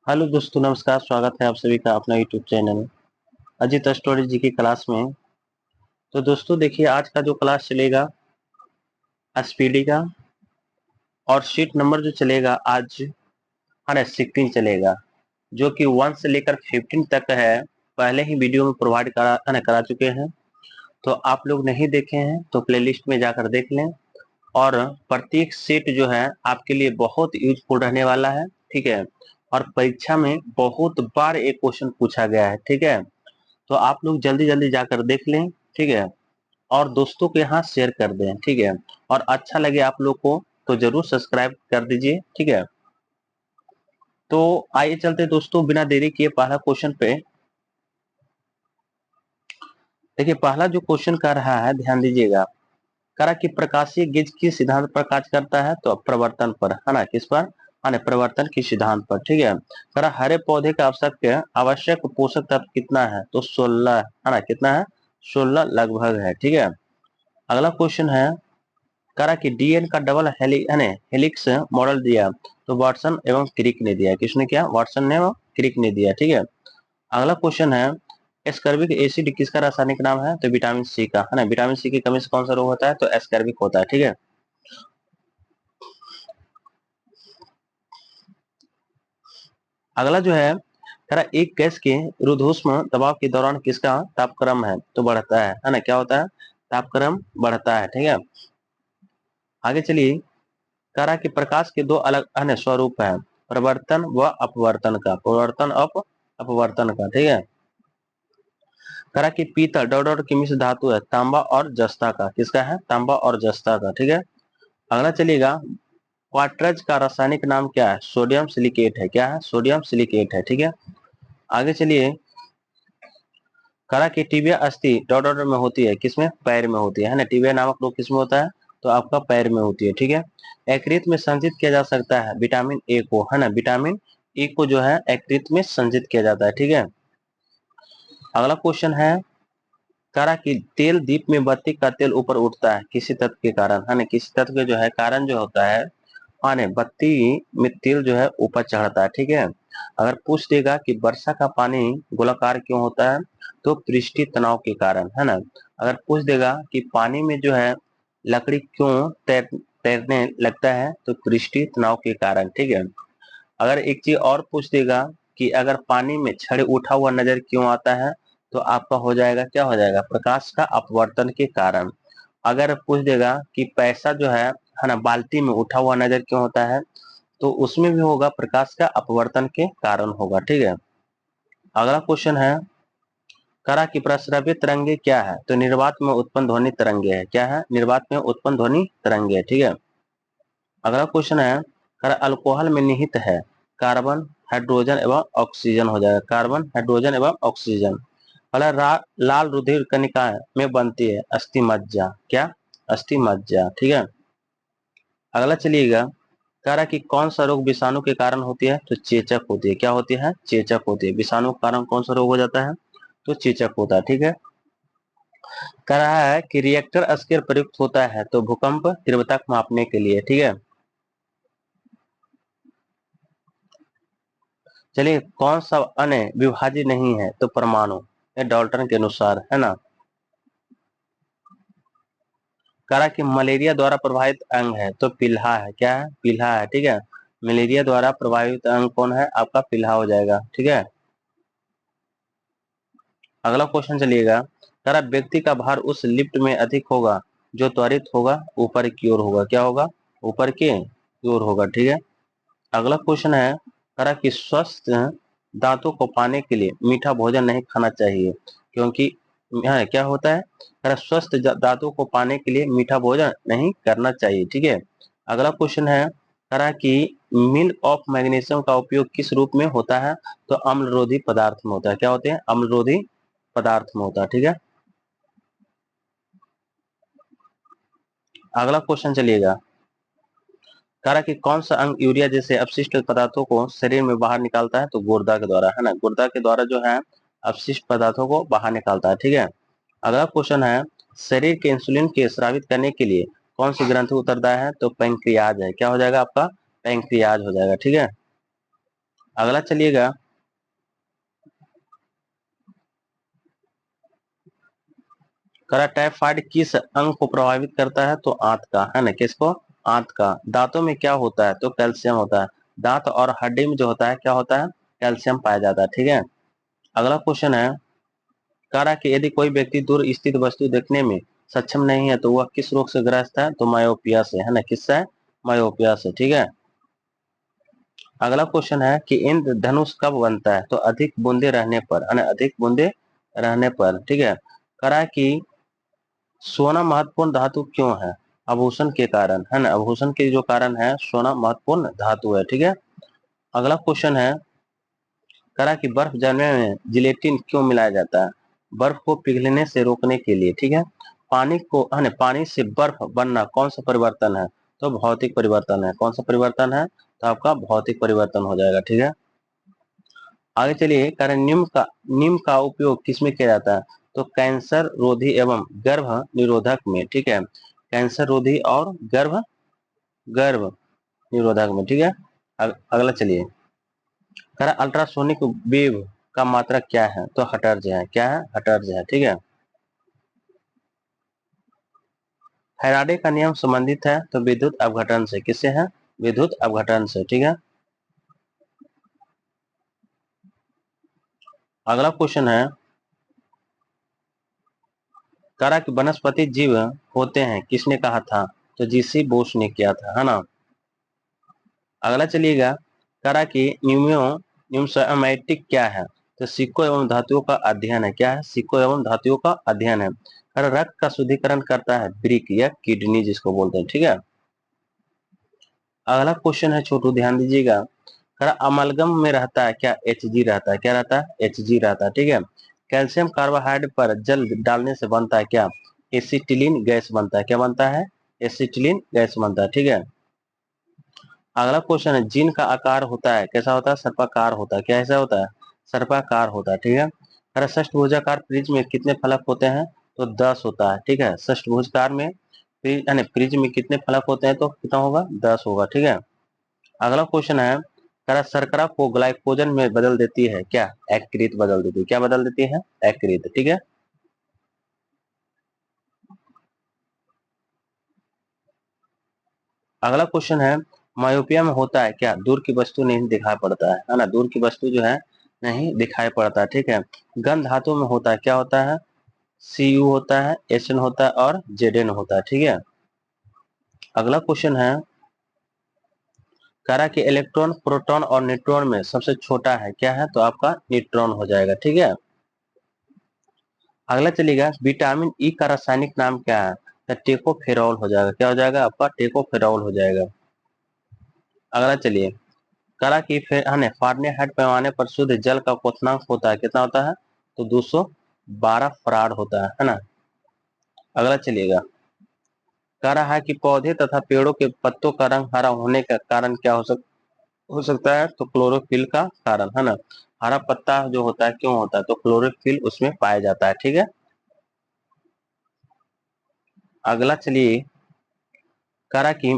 Hello दोस्तों, नमस्कार। स्वागत है आप सभी का अपना यूट्यूब चैनल अजित स्टोरी जी की क्लास में। तो दोस्तों देखिए, आज का जो क्लास चलेगा एसपीडी का, और शीट नंबर जो चलेगा आज 16 चलेगा, जो कि 1 से लेकर 15 तक है। पहले ही वीडियो में प्रोवाइड करा चुके हैं। तो आप लोग नहीं देखे हैं तो प्लेलिस्ट में जाकर देख लें। और प्रत्येक सेट जो है आपके लिए बहुत यूजफुल रहने वाला है, ठीक है। और परीक्षा में बहुत बार एक क्वेश्चन पूछा गया है, ठीक है। तो आप लोग जल्दी जल्दी जाकर देख लें, ठीक है। और दोस्तों के यहाँ शेयर कर दें, ठीक है। और अच्छा लगे आप लोग को तो जरूर सब्सक्राइब कर दीजिए, ठीक है। तो आइए चलते दोस्तों, बिना देरी किए पहला क्वेश्चन पे। देखिए, पहला जो क्वेश्चन कर रहा है, ध्यान दीजिएगा। करा कि प्रकाशीय गेज किस सिद्धांत पर कार्य करता है? तो प्रवर्तन पर, है ना। किस पर? है प्रवर्तन के सिद्धांत पर, ठीक है। करा हरे पौधे का आवश्यक पोषक तत्व कितना है? तो 16, है ना। कितना है? 16 लगभग है, ठीक है। अगला क्वेश्चन है, करा कि डीएन का डबल हेलिक्स मॉडल दिया तो वाटसन एवं क्रिक ने दिया। किसने किया? वाटसन ने एवं क्रिक ने दिया, ठीक है। अगला क्वेश्चन है, एस्कर्बिक एसिड किसका रासायनिक नाम है? तो विटामिन सी का, है ना। विटामिन सी की कमी से कौन सा रोग होता है? तो एस्कर्बिक होता है, ठीक है। अगला जो है, करा एक गैस के रुद्धोष्म दबाव के दौरान किसका तापक्रम है? तो बढ़ता है ना। क्या होता है? तापक्रम बढ़ता है, ठीक है। आगे चलिए। करा कि प्रकाश के दो अलग अन्य स्वरूप है, प्रवर्तन व अपवर्तन का। प्रवर्तन अपवर्तन का, ठीक है। करा कि पीतल डॉट डॉट की मिश्र धातु है, तांबा और जस्ता का। किसका है? तांबा और जस्ता का, ठीक है। अगला चलिएगा, क्वार्ट्रज का रासायनिक नाम क्या है? सोडियम सिलिकेट है। क्या है? सोडियम सिलिकेट है, ठीक है। आगे चलिए। करा कि टिबिया अस्थि डॉट डॉट में होती है, किसमें? पैर में होती है ना। टिबिया नामक रोग किसमें होता है? तो आपका पैर में होती है, ठीक है। यकृत में संचित किया जा सकता है विटामिन ए को, है ना। विटामिन ए को जो है यकृत में संचित किया जाता है, ठीक है। अगला क्वेश्चन है, करा कि तेल दीप में बत्ती का तेल ऊपर उठता है किसी तत्व के कारण, है ना। किसी तत्व के जो है कारण जो होता है, हाँ, बत्ती में तेल जो है ऊपर चढ़ता है, ठीक है। अगर पूछ देगा कि वर्षा का पानी गोलाकार क्यों होता है? तो पृष्ठीय तनाव के कारण, है ना। अगर पूछ देगा कि पानी में जो है लकड़ी क्यों तैरने लगता है? तो पृष्ठीय तनाव के कारण, ठीक है। अगर एक चीज और पूछ देगा कि अगर पानी में छड़ उठा हुआ नजर क्यों आता है? तो आपका हो जाएगा, क्या हो जाएगा? प्रकाश का अपवर्तन के कारण। अगर पूछ देगा कि पैसा जो है ना, बाल्टी में उठा हुआ नजर क्यों होता है? तो उसमें भी होगा प्रकाश का अपवर्तन के कारण होगा, ठीक है। अगला क्वेश्चन है, करा कि प्रस्रव्य तरंगे क्या है? तो निर्वात में उत्पन्न ध्वनि तरंगे है। क्या है? निर्वात में उत्पन्न ध्वनि तरंगे है, ठीक है। अगला क्वेश्चन है, करा अल्कोहल में निहित है कार्बन, हाइड्रोजन एवं ऑक्सीजन हो जाएगा। कार्बन, हाइड्रोजन एवं ऑक्सीजन। अगला लाल रुधिर कणिका में बनती है अस्थि मज्जा। क्या? अस्थि मज्जा, ठीक है। अगला चलिएगा, कह रहा है कि कौन सा रोग विषाणु के कारण होती है? तो चेचक होती है। क्या होती है? चेचक होती है। विषाणु के कारण कौन सा रोग हो जाता है? तो चेचक होता है, ठीक है। कह रहा है कि रिएक्टर स्केल प्रयुक्त होता है तो भूकंप तीव्रता को मापने के लिए, ठीक है। चलिए, कौन सा अन्य विभाज्य नहीं है? तो परमाणु, ये डाल्टन के अनुसार, है ना। कह रहा कि मलेरिया द्वारा प्रभावित अंग है तो पिल्हा है। क्या है? पिल्हा है, ठीक है। मलेरिया द्वारा प्रभावित अंग कौन है? आपका पिल्हा हो जाएगा, ठीक है। अगला क्वेश्चन चलिएगा, कह रहा व्यक्ति का भार उस लिफ्ट में अधिक होगा जो त्वरित होगा ऊपर की ओर होगा। क्या होगा? ऊपर की ओर होगा, ठीक है। अगला क्वेश्चन है, कह रहा कि स्वस्थ दांतों को पाने के लिए मीठा भोजन नहीं खाना चाहिए, क्योंकि क्या होता है? कह रहा स्वस्थ दांतों को पाने के लिए मीठा भोजन नहीं करना चाहिए, ठीक है। अगला क्वेश्चन है, कह रहा कि मिल्क ऑफ मैग्नीशियम का उपयोग किस रूप में होता है? तो अम्लरोधी पदार्थ में होता है। क्या होते हैं? अम्लरोधी पदार्थ में होता है, ठीक है। अगला क्वेश्चन चलिएगा, कह रहा कि कौन सा अंग यूरिया जैसे अपशिष्ट पदार्थों को शरीर में बाहर निकालता है? तो गुर्दा के द्वारा, है ना। गुर्दा के द्वारा जो है अपशिष्ट पदार्थों को बाहर निकालता है, ठीक है। अगला क्वेश्चन है, शरीर के इंसुलिन के स्रावित करने के लिए कौन सी ग्रंथि उत्तरदायी है? तो पैंक्रियाज है। क्या हो जाएगा आपका? पैंक्रियाज हो जाएगा, ठीक है। अगला चलिएगा, करा टाइफाइड किस अंग को प्रभावित करता है? तो आंत का, है ना, किसको? आंत का। दांतों में क्या होता है? तो कैल्शियम होता है। दांत और हड्डी में जो होता है क्या होता है? कैल्शियम पाया जाता है, ठीक है। अगला क्वेश्चन है, करा कि यदि कोई व्यक्ति दूर स्थित वस्तु देखने में सक्षम नहीं है तो वह किस रोग से ग्रस्त है? तो मायोपिया से, है ना, किससे? मायोपिया से, ठीक है। अगला क्वेश्चन है कि इंद्रधनुष कब बनता है? तो अधिक बूंदे रहने पर, है ना, अधिक बूंदे रहने पर, ठीक है। करा कि सोना महत्वपूर्ण धातु क्यों है? आभूषण के कारण, है ना, आभूषण के जो कारण है सोना महत्वपूर्ण धातु है, ठीक है। अगला क्वेश्चन है, करा कि बर्फ जमने में जिलेटिन क्यों मिलाया जाता है? बर्फ को पिघलने से रोकने के लिए, ठीक है। पानी को, है ना, पानी से बर्फ बनना कौन सा परिवर्तन है? तो भौतिक परिवर्तन है। कौन सा परिवर्तन है? तो आपका भौतिक परिवर्तन हो जाएगा, ठीक है। आगे चलिए, कारण नीम का उपयोग किसमें किया जाता है? तो कैंसर रोधी एवं गर्भ निरोधक में, ठीक है। कैंसर रोधी और गर्भ निरोधक में, ठीक है। अगला चलिए, कह अल्ट्रासोनिक वेव का मात्रा क्या है? तो हर्ट्ज है। क्या है? हर्ट्ज है, ठीक है। फैराडे का नियम संबंधित है तो विद्युत अपघटन से, किससे है? विद्युत अपघटन से, ठीक है। अगला क्वेश्चन है, करा कि वनस्पति जीव होते हैं किसने कहा था? तो जीसी बोस ने किया था, है ना। अगला चलिएगा, करा कि न्यूमियोमैटिक क्या है? तो सिक्कों एवं धातुओं का अध्ययन है। क्या है? सिक्कों एवं धातुओं का अध्ययन है। करा रक्त का शुद्धिकरण करता है ब्रिक या किडनी जिसको बोलते हैं, ठीक है। अगला क्वेश्चन है छोटू, ध्यान दीजिएगा, करा अमलगम में रहता है क्या? एच रहता है। क्या रहता है? एच रहता है, ठीक है। कैल्शियम कार्बोहाइड्रेट पर जल डालने से बनता है क्या? एसिटिलीन गैस बनता है। क्या बनता है? एसिटिलीन गैस बनता है, ठीक है। अगला क्वेश्चन है, जिन का आकार होता है कैसा होता है? सर्पाकार होता है। क्या ऐसा होता है? सर्पाकार होता है, ठीक है। अरे षष्ठभुजाकार प्रिज्म में कितने फलक होते हैं? तो 10 होता है, ठीक है। षष्ठभुजाकार में प्रिज्म में कितने फलक होते हैं? तो कितना होगा? 10 होगा, ठीक है। अगला क्वेश्चन है, करा शर्करा को ग्लाइकोजन में बदल देती है क्या? यकृत बदल देती है। क्या बदल देती है? यकृत, ठीक है। अगला क्वेश्चन है, मायोपिया में होता है क्या? दूर की वस्तु नहीं दिखाई पड़ता है ना, दूर की वस्तु जो है नहीं दिखाई पड़ता है, ठीक है। गंध धातु में होता है क्या? होता है Cu होता है, Sn होता है और Zn होता है, ठीक है। अगला क्वेश्चन है, करा कि इलेक्ट्रॉन प्रोटॉन और न्यूट्रॉन में सबसे छोटा है। क्या है? तो आपका न्यूट्रॉन हो जाएगा, ठीक है। अगला चलिएगा, विटामिन ई का रासायनिक नाम क्या है? तो टेकोफेरॉल हो जाएगा। क्या हो जाएगा? आपका टेकोफेरॉल हो जाएगा। अगला चलिए, करा कि फारेनहाइट पैमाने पर शुद्ध जल का क्वथनांक होता है कितना होता है? तो 212 फराड होता है ना। अगला चलिएगा, कह रहा है कि पौधे तथा पेड़ों के पत्तों का रंग हरा होने का कारण क्या हो सकता है? तो क्लोरोफिल का कारण, है ना। हरा पत्ता जो होता है क्यों होता है? तो क्लोरोफिल उसमें पाया जाता है, ठीक है। अगला चलिए, कह रहा कि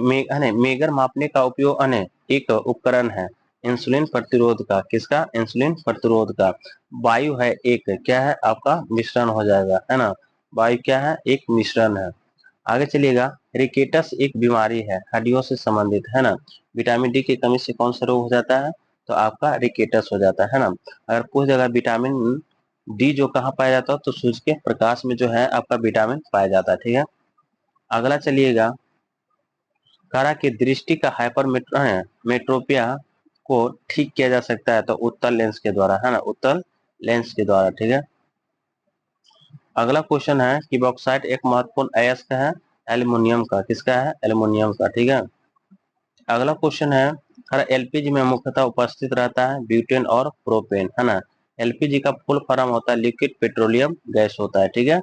मेगर मापने का उपयोग एक उपकरण है इंसुलिन प्रतिरोध का। किसका? इंसुलिन प्रतिरोध का। वायु है एक, क्या है? आपका मिश्रण हो जाएगा, है ना। वायु क्या है? एक मिश्रण है। आगे चलिएगा, रिकेटस एक बीमारी है हड्डियों से संबंधित, है ना। विटामिन डी की कमी से कौन सा रोग हो जाता है? तो आपका रिकेटस हो जाता है ना। अगर पूछ देगा विटामिन डी जो कहाँ पाया जाता है? तो सूर्य के प्रकाश में जो है आपका विटामिन पाया जाता है, ठीक है। अगला चलिएगा, करा कि दृष्टि का मेट्रोपिया को ठीक किया जा सकता है तो उत्तल लेंस के द्वारा, है ना, उत्तल लेंस के द्वारा, ठीक है। अगला क्वेश्चन है कि बॉक्साइट एक महत्वपूर्ण अयस्क है एल्युमिनियम का। किसका है? एल्युमिनियम का, ठीक है। अगला क्वेश्चन है, हर एलपीजी में मुख्यतः उपस्थित रहता है ब्यूटेन और प्रोपेन, है ना। एलपीजी का फुल फॉर्म होता है लिक्विड पेट्रोलियम गैस होता है, ठीक है।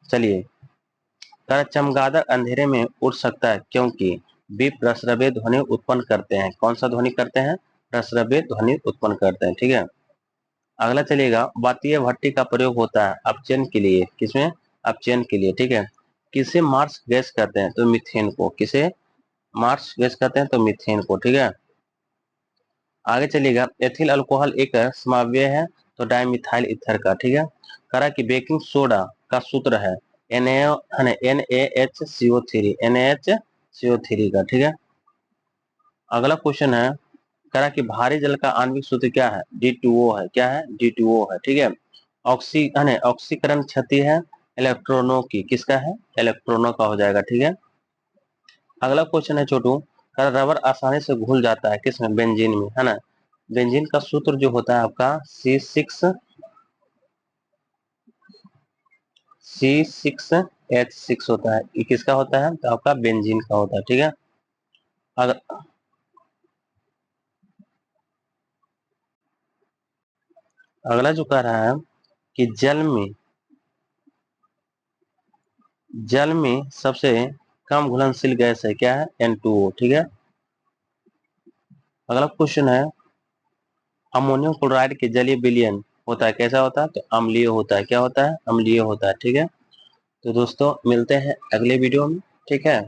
चलिए, चमगादड़ अंधेरे में उड़ सकता है क्योंकि वे प्रस्रव्य ध्वनि उत्पन्न करते हैं। कौन सा ध्वनि करते हैं? प्रस्रव्य ध्वनि उत्पन्न करते हैं, ठीक है। अगला चलिएगा, वातीय भट्टी का प्रयोग होता है अपचयन के लिए। किसमें? अपचयन के लिए, ठीक है। किसे मार्स गैस कहते हैं? तो मीथेन को। किसे मार्स गैस कहते हैं? तो मीथेन को, ठीक है। आगे चलिएगा, एथिल अल्कोहल एक समाव्यय है तो डाइमिथाइल ईथर का, ठीक है। कह रहा है कि बेकिंग सोडा का सूत्र है NaHCO3 NaHCO3 का, ठीक है। अगला क्वेश्चन है, कह रहा है कि भारी जल का आणविक सूत्र क्या है? D2O है। क्या है? D2O है, ठीक है। ऑक्सीकरण क्षति है इलेक्ट्रॉनों की, किसका है? इलेक्ट्रॉनों का हो जाएगा, ठीक है। अगला क्वेश्चन है छोटू, कह रहा रबर आसानी से घुल जाता है किसमें? बेंजीन में, है ना। बेंजीन का सूत्र जो होता है आपका C6H6 होता है। ये किसका होता है? तो आपका बेंजीन का होता है, ठीक है। अगर अगला जो कह रहा है कि जल में सबसे कम घुलनशील गैस है, क्या है? N2O, ठीक है। अगला क्वेश्चन है, अमोनियम क्लोराइड के जलीय विलयन होता है, कैसा होता है? तो अम्लीय होता है। क्या होता है? अम्लीय होता है, ठीक है। तो दोस्तों मिलते हैं अगले वीडियो में, ठीक है।